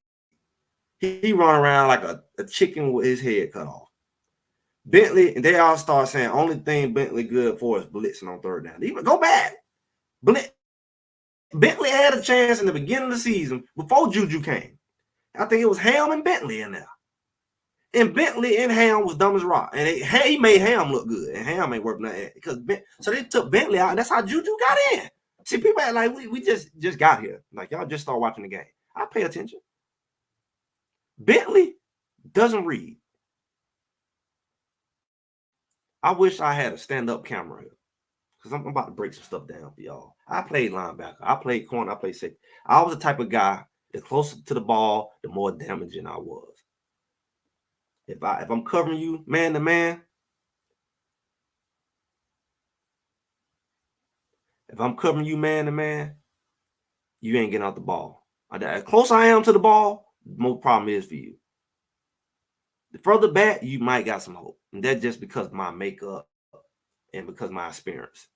He run around like a chicken with his head cut off. Bentley, and they all start saying only thing Bentley good for is blitzing on third down. Even go back. Bentley had a chance in the beginning of the season before Juju came. I think it was Ham and Bentley in there. And Bentley and Ham was dumb as rock. And he made Ham look good. And Ham ain't working nothing. So they took Bentley out, and that's how Juju got in. See, people act like we just got here. Like, y'all just start watching the game. I pay attention. Bentley doesn't read. I wish I had a stand-up camera here. Because I'm about to break some stuff down for y'all. I played linebacker. I played corner. I played safety. I was the type of guy, the closer to the ball, the more damaging I was. If I'm covering you man to man, if I'm covering you man to man, you ain't getting out the ball. As close I am to the ball, the more problem is for you. The further back, you might got some hope. And that's just because of my makeup and because of my experience.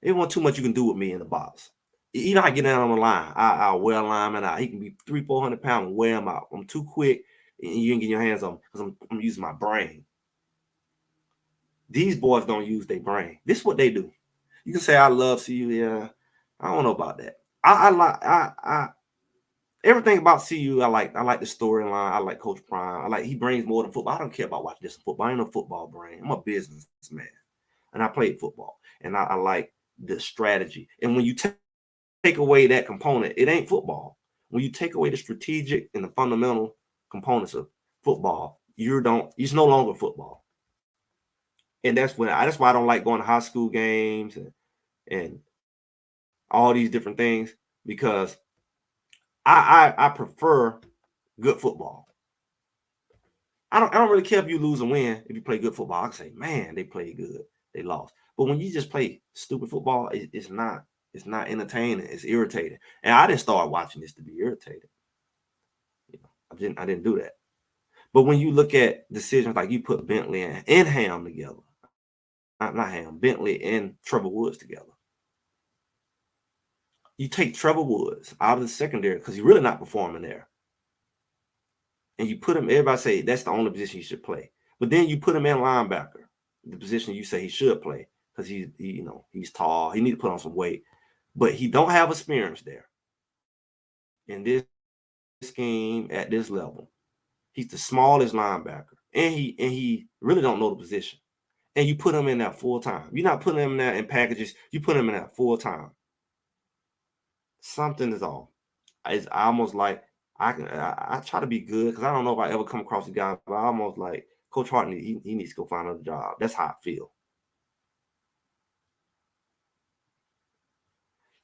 There wasn't too much you can do with me in the box. You know, I get down on the line. I'll wear a lineman out. He can be 300-400 pounds and wear him out. I'm too quick, and you ain't getting your hands on him because I'm using my brain. These boys don't use their brain. This is what they do. You can say I love CU. Yeah, I don't know about that. I everything about CU. I like the storyline. I like Coach Prime. He brings more than football. I don't care about watching this football. I ain't no football brain. I'm a businessman, and I played football, and I like the strategy. And when you take away that component, it ain't football. When you take away the strategic and the fundamental components of football, it's no longer football. And that's why I don't like going to high school games and all these different things, because I prefer good football. I don't really care if you lose or win. If you play good football, I can say, man, they played good. They lost. But when you just play stupid football, it's not entertaining. It's irritating. And I didn't start watching this to be irritated. I didn't do that. But when you look at decisions like you put Bentley and Ham together, not Ham, Bentley and Trevor Woods together. You take Trevor Woods out of the secondary because he's really not performing there. And you put him, everybody say that's the only position he should play. But then you put him in linebacker, the position you say he should play, because he's tall. He need to put on some weight. But he don't have experience there. In this scheme at this level, he's the smallest linebacker. And he really don't know the position. and you put them in that full time. You're not putting them in there in packages. You put them in that full time. Something is off. It's almost like I try to be good because I don't know if I ever come across a guy, but I almost like Coach Hart. He needs to go find another job. That's how I feel.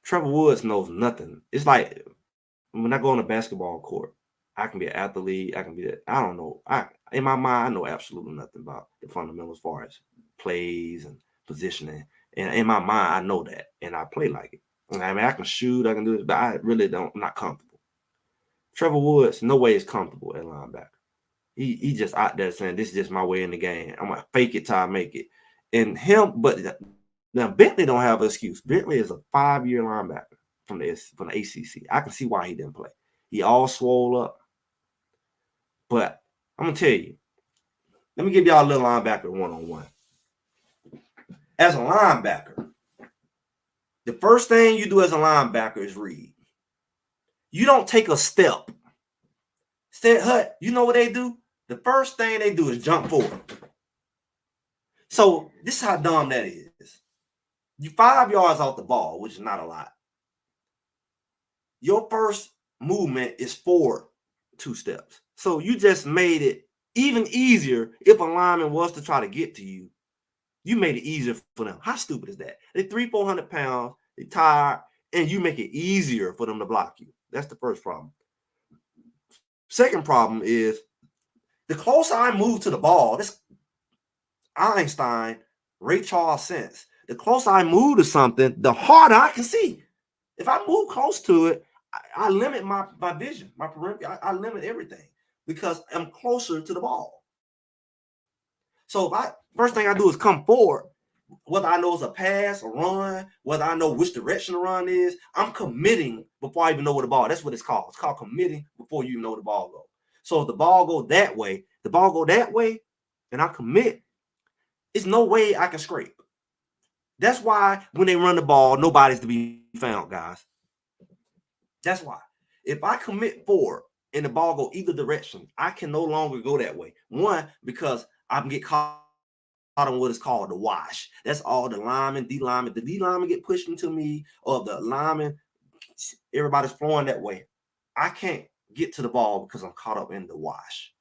Trevor Woods knows nothing. It's like when I go on a basketball court, I can be an athlete. I can be that. I don't know. In my mind, I know absolutely nothing about the fundamentals as far as plays and positioning. And in my mind, I know that, and I play like it. And I mean, I can shoot. I can do this, but I really don't. I'm not comfortable. Trevor Woods, no way is comfortable at linebacker. He just out there saying this is just my way in the game. I'm gonna fake it till I make it. And him, but now Bentley don't have an excuse. Bentley is a 5-year linebacker from the ACC. I can see why he didn't play. He all swole up. But I'm gonna tell you, let me give y'all a little linebacker one-on-one. As a linebacker, the first thing you do as a linebacker is read. You don't take a step. You know what they do? The first thing they do is jump forward. So this is how dumb that is. You 5 yards off the ball, which is not a lot. Your first movement is forward 2 steps. So you just made it even easier if a lineman was to try to get to you. You made it easier for them. How stupid is that? They're 300-400 pounds, they're tired, and you make it easier for them to block you. That's the first problem. Second problem is the closer I move to the ball, this Einstein, Ray Charles sense. The closer I move to something, the harder I can see. If I move close to it, I limit my vision, my perimeter. I limit everything because I'm closer to the ball. So first thing I do is come forward, whether I know it's a pass, a run, whether I know which direction the run is, I'm committing before I even know where the ball. That's what it's called. It's called committing before you even know the ball goes. So if the ball go that way, and I commit, it's no way I can scrape. That's why when they run the ball, nobody's to be found, guys. That's why. If I commit forward and the ball go either direction, I can no longer go that way. One, because I can get caught on what is called the wash. That's all the linemen, D linemen. The D linemen get pushed into me, or the linemen, everybody's flowing that way. I can't get to the ball because I'm caught up in the wash.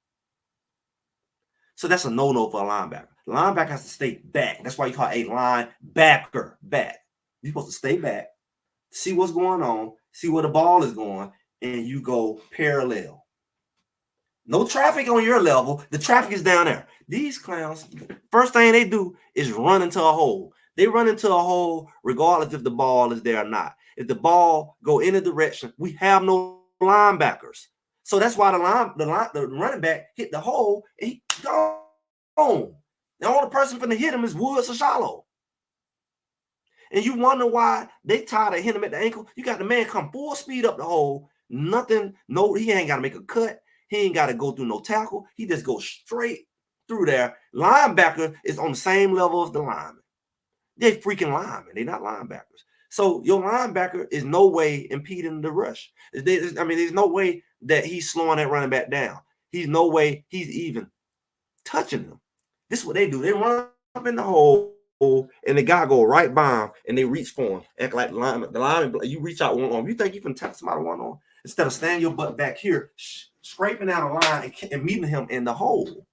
So that's a no-no for a linebacker. The linebacker has to stay back. That's why you call a linebacker back. You're supposed to stay back, see what's going on, see where the ball is going, and you go parallel. No traffic on your level. The traffic is down there. These clowns, first thing they do is run into a hole. They run into a hole regardless if the ball is there or not. If the ball go in a direction, we have no linebackers. So that's why the running back hit the hole and he gone. The only person finna hit him is Woods or Shallow. And you wonder why they tired of hitting him at the ankle. You got the man come full speed up the hole. Nothing, no, he ain't got to make a cut. He ain't got to go through no tackle. He just goes straight through there. Linebacker is on the same level as the lineman. They're freaking linemen. They're not linebackers. So your linebacker is no way impeding the rush. There's no way that he's slowing that running back down. He's no way he's even touching them. This is what they do. They run up in the hole, and the guy go right by him, and they reach for him. Act like the lineman, you reach out one arm. You think you can tap somebody one arm? Instead of standing your butt back here, scraping out a line and meeting him in the hole.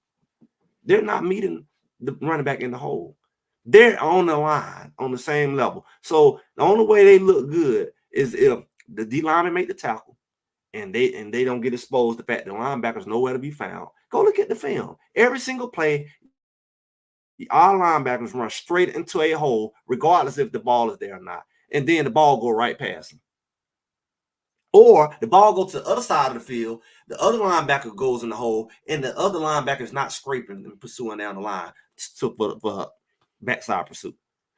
They're not meeting the running back in the hole. They're on the line, on the same level. So the only way they look good is if the D lineman make the tackle and they don't get exposed to the fact the linebackers nowhere to be found. Go look at the film. Every single play, our linebackers run straight into a hole, regardless if the ball is there or not. And then the ball go right past them. Or the ball goes to the other side of the field, the other linebacker goes in the hole, and the other linebacker is not scraping and pursuing down the line for backside pursuit.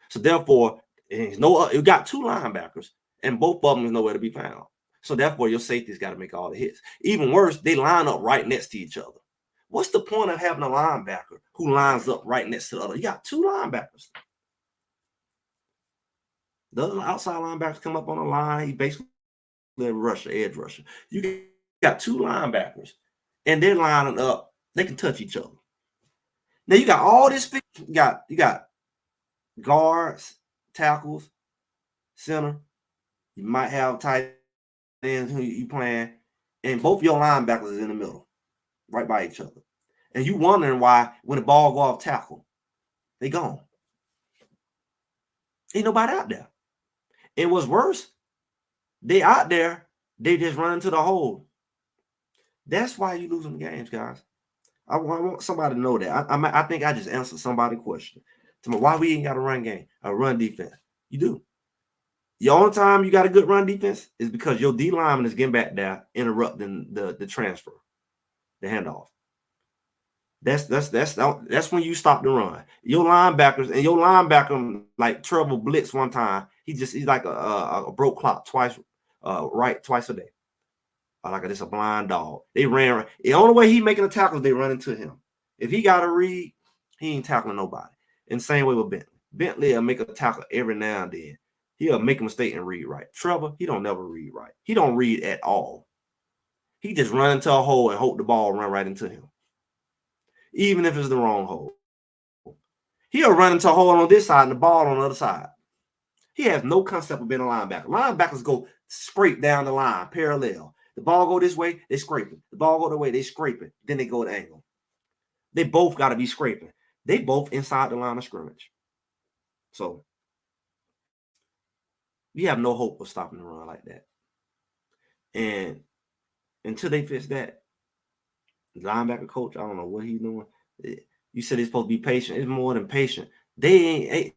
So therefore, you got 2 linebackers, and both of them is nowhere to be found. So therefore, your safety's got to make all the hits. Even worse, they line up right next to each other. What's the point of having a linebacker who lines up right next to the other? You got 2 linebackers. The other outside linebackers come up on the line. He basically edge rusher. You got 2 linebackers, and they're lining up. They can touch each other. Now you got all this. You got guards, tackles, center. You might have tight ends who you playing, and both your linebackers is in the middle, right by each other. And you wondering why when the ball go off tackle, they gone. Ain't nobody out there. And what's worse, they out there, they just run into the hole. That's why you losing the games, guys. I want somebody to know that. I think I just answered somebody's question. To me, why we ain't got a run game, a run defense? You do. The only time you got a good run defense is because your D lineman is getting back there, interrupting the transfer, the handoff. That's when you stop the run. Your linebackers and your linebacker like trouble blitz one time. He's like a broke clock twice, right twice a day. Like it's a blind dog. They ran. The only way he making the tackles, they run into him. If he got a read, he ain't tackling nobody. And same way with Bentley. Bentley will make a tackle every now and then. He'll make a mistake and read right. Trevor, he don't never read right. He don't read at all. He just run into a hole and hope the ball run right into him, even if it's the wrong hole. He'll run into a hole on this side and the ball on the other side. He has no concept of being a linebacker. Linebackers go straight down the line, parallel. The ball go this way, they scrape it. The ball go the way, they scrape it. Then they go to angle. They both got to be scraping. They both inside the line of scrimmage. So you have no hope of stopping the run like that. And until they fix that, the linebacker coach, I don't know what he's doing. You said he's supposed to be patient. It's more than patient. They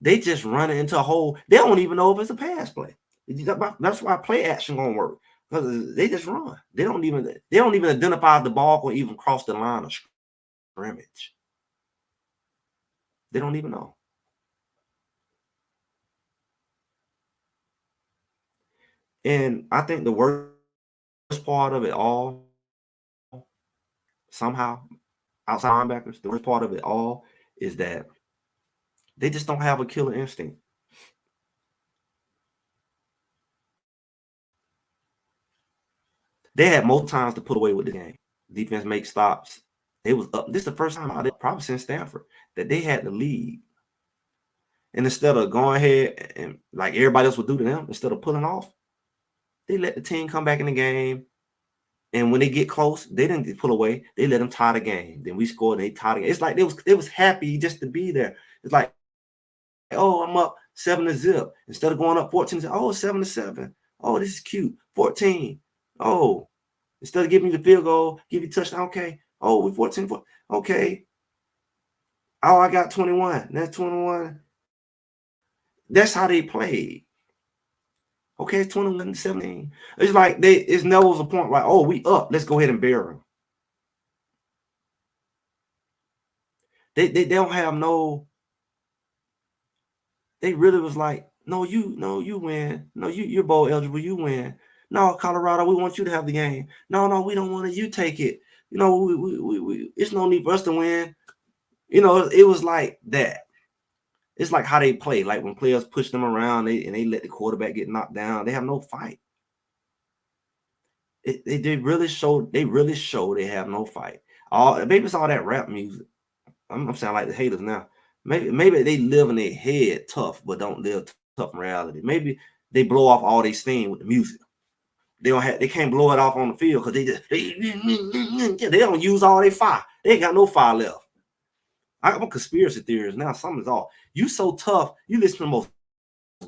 just running into a hole. They don't even know if it's a pass play. That's why play action gonna work. Because they just run. They don't even identify if the ball will even cross the line of scrimmage. They don't even know. And I think the worst part of it all, somehow, outside linebackers, the worst part of it all is that they just don't have a killer instinct. They had multiple times to put away with the game. Defense make stops. They was up. This is the first time probably since Stanford that they had the lead. And instead of going ahead and like everybody else would do to them, instead of pulling off, they let the team come back in the game. And when they get close, they didn't pull away. They let them tie the game. Then we scored and they tied the game. It's like they was happy just to be there. It's like, oh, I'm up 7-0. Instead of going up 14, oh, 7-7. Oh, this is cute. 14. Oh, instead of giving you the field goal, give you a touchdown. Okay. Oh, we're 14. Okay. Oh, I got 21. That's 21. That's how they played. Okay, it's 21-17. It's like it's never was a point like, oh, we up. Let's go ahead and bury them. They don't have no. They really was like, no, you win. No, you're bowl eligible. You win. No, Colorado, we want you to have the game. No, we don't want it. You take it. We it's no need for us to win. It was like that. It's like how they play. Like when players push them around, they let the quarterback get knocked down. They have no fight. They really show they have no fight. Maybe it's all that rap music. I'm saying like the haters now. Maybe they live in their head tough, but don't live tough in reality. Maybe they blow off all their steam with the music. They can't blow it off on the field because they don't use all their fire. They ain't got no fire left. I'm a conspiracy theorist now. Something's off. You so tough, you listen to the most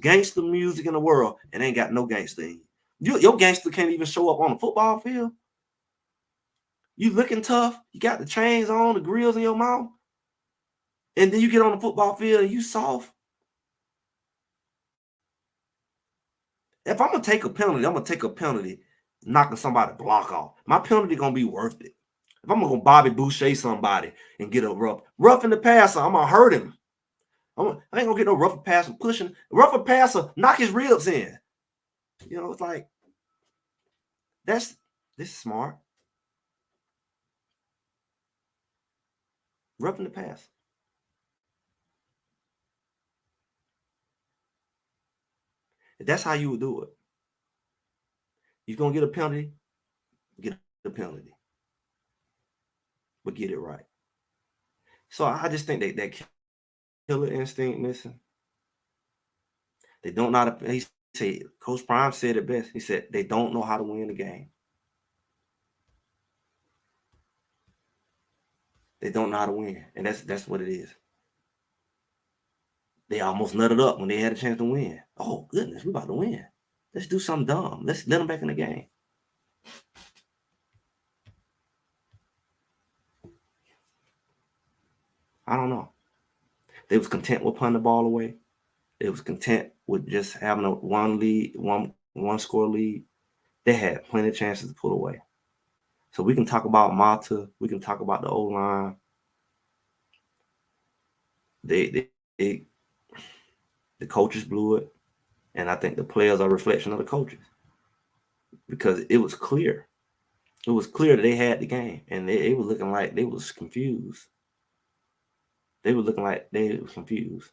gangster music in the world and ain't got no gangster in you. Your gangster can't even show up on the football field. You looking tough, you got the chains on, the grills in your mouth, and then you get on the football field and you soft. If I'm gonna take a penalty, I'm gonna take a penalty knocking somebody block off. My penalty gonna be worth it. If I'm gonna Bobby Boucher somebody and get a rough in the passer, I'm gonna hurt him. I ain't gonna get no rougher passer pushing. Rougher passer, knock his ribs in. It's like this is smart. Roughing the pass. That's how you would do it. You're gonna get a penalty, get a penalty, but get it right. So I just think that killer instinct missing. They don't know how to. He said, Coach Prime said it best. He said they don't know how to win the game. They don't know how to win, and that's what it is. They almost nutted up when they had a chance to win. Oh goodness, we about to win. Let's do something dumb. Let's let them back in the game. I don't know. They was content with punting the ball away. They was content with just having a one score lead. They had plenty of chances to pull away. So we can talk about Mata. We can talk about the O line. They the coaches blew it, and I think the players are a reflection of the coaches because it was clear. It was clear that they had the game, and they were looking like they was confused. They were looking like they were confused.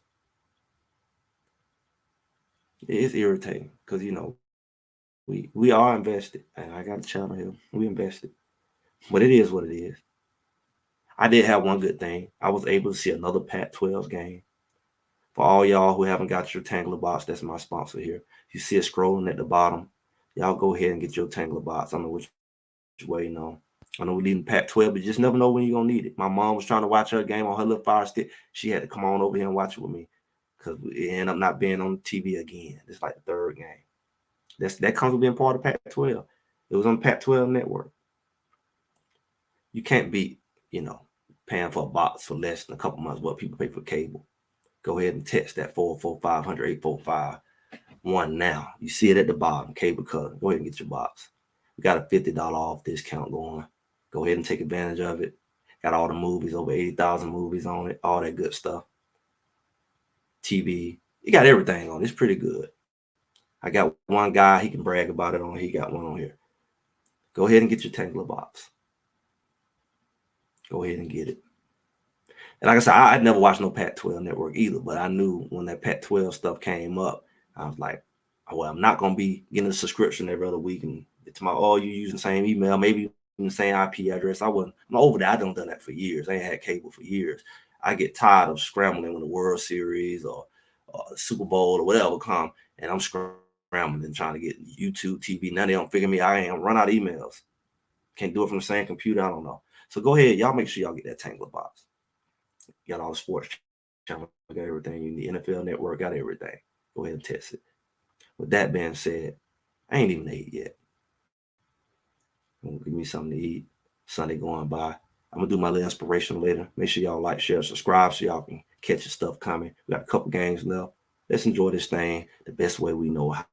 It's irritating because we are invested, and I got the channel here. We invested, but it is what it is. I did have one good thing. I was able to see another Pac-12 game. For all y'all who haven't got your Tanggula box, that's my sponsor here. You see it scrolling at the bottom. Y'all go ahead and get your Tanggula box. I don't know which way, I know we're leading Pac-12, but you just never know when you're going to need it. My mom was trying to watch her game on her little Fire Stick. She had to come on over here and watch it with me because it ended up not being on TV again. It's like the third game. That comes with being part of Pac-12. It was on the Pac-12 network. You can't beat, paying for a box for less than a couple months what people pay for cable. Go ahead and text that 445-845-1 now. You see it at the bottom, cable color. Go ahead and get your box. We got a $50 off discount going. Go ahead and take advantage of it. Got all the movies, over 80,000 movies on it, all that good stuff. TV, you got everything on it. It's pretty good. I got one guy, he can brag about it on. He got one on here. Go ahead and get your Tanggula box. Go ahead and get it. And like I said, I'd never watched no Pac-12 network either, but I knew when that Pac-12 stuff came up, I was like, well, I'm not going to be getting a subscription every other week. And it's you using the same email, maybe the same IP address. I'm over there. I done that for years. I ain't had cable for years. I get tired of scrambling when the World Series or Super Bowl or whatever come, and I'm scrambling trying to get YouTube TV. Now they don't figure me out. I ain't run out of emails. Can't do it from the same computer. I don't know. So go ahead. Y'all make sure y'all get that Tanggula box. Got all the sports channel, got everything you need. NFL Network, got everything. Go ahead and test it. With that being said, I ain't even ate yet. Give me something to eat. Sunday going by. I'm gonna do my little inspiration later. Make sure y'all like, share, subscribe so y'all can catch the stuff coming. We got a couple games left. Let's enjoy this thing the best way we know how.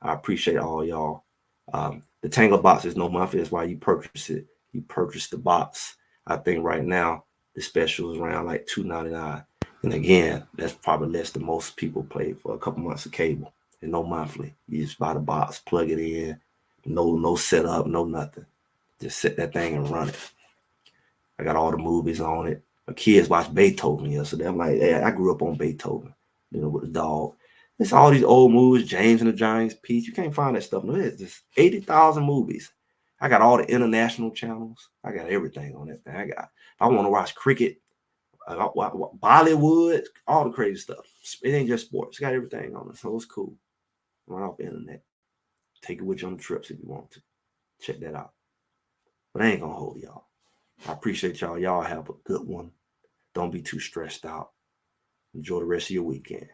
I appreciate all y'all. The Tanggula box is no monthly. That's why you purchase it. You purchase the box. I think right now the special is around like $2.99. And again, that's probably less than most people pay for a couple months of cable. And no monthly. You just buy the box, plug it in. No setup, no nothing. Just set that thing and run it. I got all the movies on it. My kids watched Beethoven yesterday. I'm like, hey, I grew up on Beethoven, with the dog. It's all these old movies, James and the Giants Peach. You can't find that stuff. No, it's just 80,000 movies. I got all the international channels. I got everything on that thing. If I want to watch cricket, Bollywood, all the crazy stuff. It ain't just sports. It's got everything on it. So it's cool. Run off the internet. Take it with you on the trips if you want to. Check that out. But I ain't going to hold y'all. I appreciate y'all. Y'all have a good one. Don't be too stressed out. Enjoy the rest of your weekend.